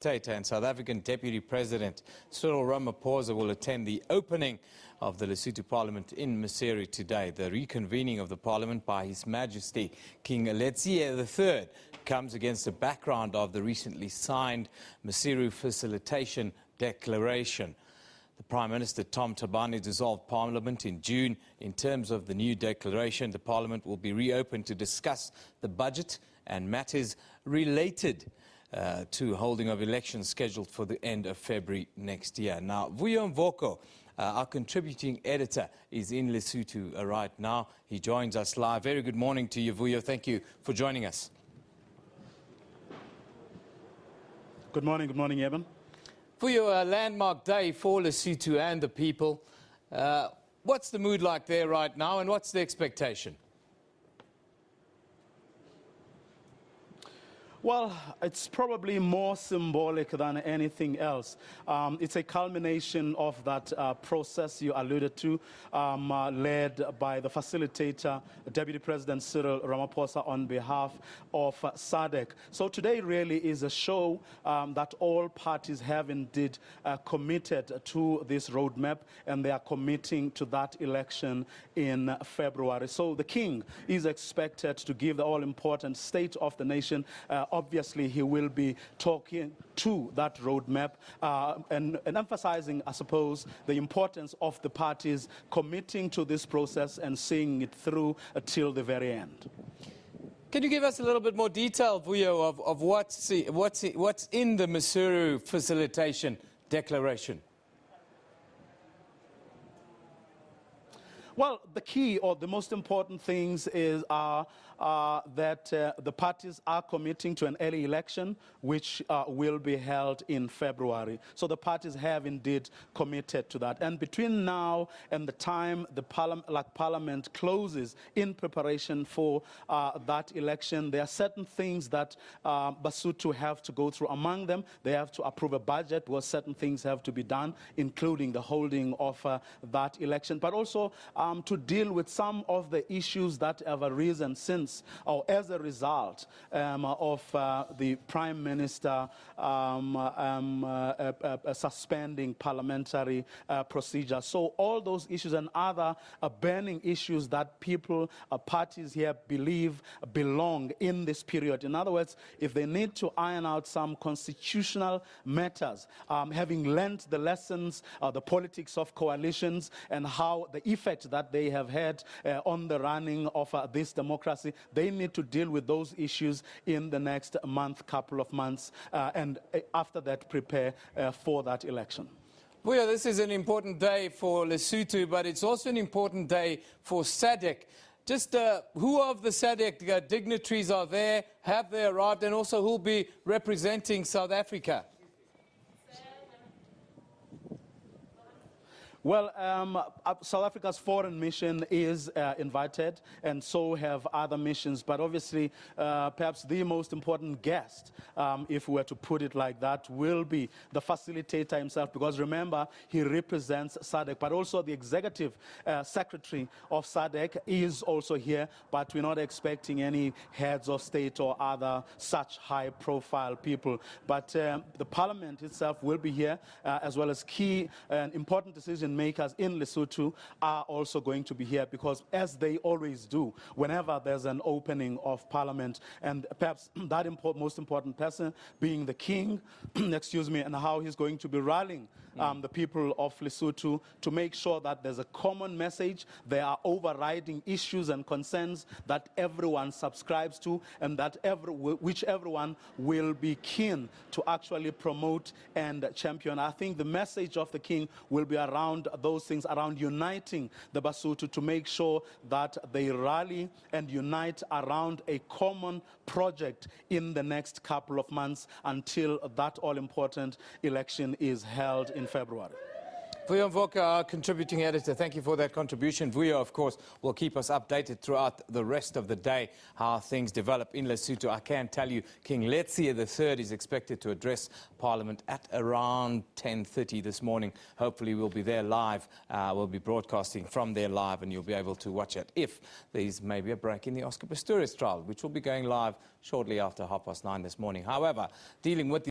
Facilitator and South African Deputy President Cyril Ramaphosa will attend the opening of the Lesotho Parliament in Maseru today. The reconvening of the Parliament by His Majesty King Letsie III comes against the background of the recently signed Maseru Facilitation Declaration. The Prime Minister Thabane dissolved Parliament in June. In terms of the new declaration, the Parliament will be reopened to discuss the budget and matters related to holding of elections scheduled for the end of February next year. Now, Vuyo Mvoko, our contributing editor, is in Lesotho right now. He joins us live. Very good morning to you, Vuyo. Thank you for joining us. Good morning, Eben. Vuyo, a landmark day for Lesotho and the people. What's the mood like there right now, and what's the expectation? Well, it's probably more symbolic than anything else. It's a culmination of that process you alluded to, led by the facilitator, Deputy President Cyril Ramaphosa, on behalf of SADC. So today really is a show that all parties have indeed committed to this roadmap, and they are committing to that election in February. So the king is expected to give the all-important state of the nation. Obviously, he will be talking to that roadmap and emphasizing, I suppose, the importance of the parties committing to this process and seeing it through till the very end. Can you give us a little bit more detail, Vuyo, of what's in the Maseru Facilitation Declaration? Well, the key or the most important things is that the parties are committing to an early election, which will be held in February. So the parties have indeed committed to that. And between now and the time the Parliament closes in preparation for that election, there are certain things that Lesotho have to go through. Among them, they have to approve a budget where certain things have to be done, including the holding of that election, but also to deal with some of the issues that have arisen since or as a result of the Prime Minister suspending parliamentary procedure. So all those issues and other burning issues that people, parties here believe belong in this period. In other words, if they need to iron out some constitutional matters, having learned the lessons, the politics of coalitions and how the effect that they have had on the running of this democracy, they need to deal with those issues in the next month, couple of months, and after that prepare for that election. Vuyo, this is an important day for Lesotho, but it's also an important day for SADC. Just who of the SADC dignitaries are there, have they arrived, and also who will be representing South Africa? Well, South Africa's foreign mission is invited, and so have other missions. But obviously, perhaps the most important guest, if we were to put it like that, will be the facilitator himself. Because remember, he represents SADC, but also the executive secretary of SADC is also here. But we're not expecting any heads of state or other such high-profile people. But the parliament itself will be here, as well as key and important decision makers in Lesotho are also going to be here, because as they always do whenever there's an opening of parliament, and perhaps that most important person being the king, excuse me, and how he's going to be rallying the people of Lesotho to make sure that there's a common message, there are overriding issues and concerns that everyone subscribes to, and that which everyone will be keen to actually promote and champion. I think the message of the king will be around those things, around uniting the Lesotho to make sure that they rally and unite around a common project in the next couple of months until that all-important election is held in February. Vuyo Mvoko, our contributing editor, thank you for that contribution. Vuyo, of course, will keep us updated throughout the rest of the day how things develop in Lesotho. I can tell you King Letsie III is expected to address Parliament at around 10:30 this morning. Hopefully we'll be there live. We'll be broadcasting from there live, and you'll be able to watch it if there's maybe a break in the Oscar Pistorius trial, which will be going live shortly after 9:30 this morning. However, dealing with the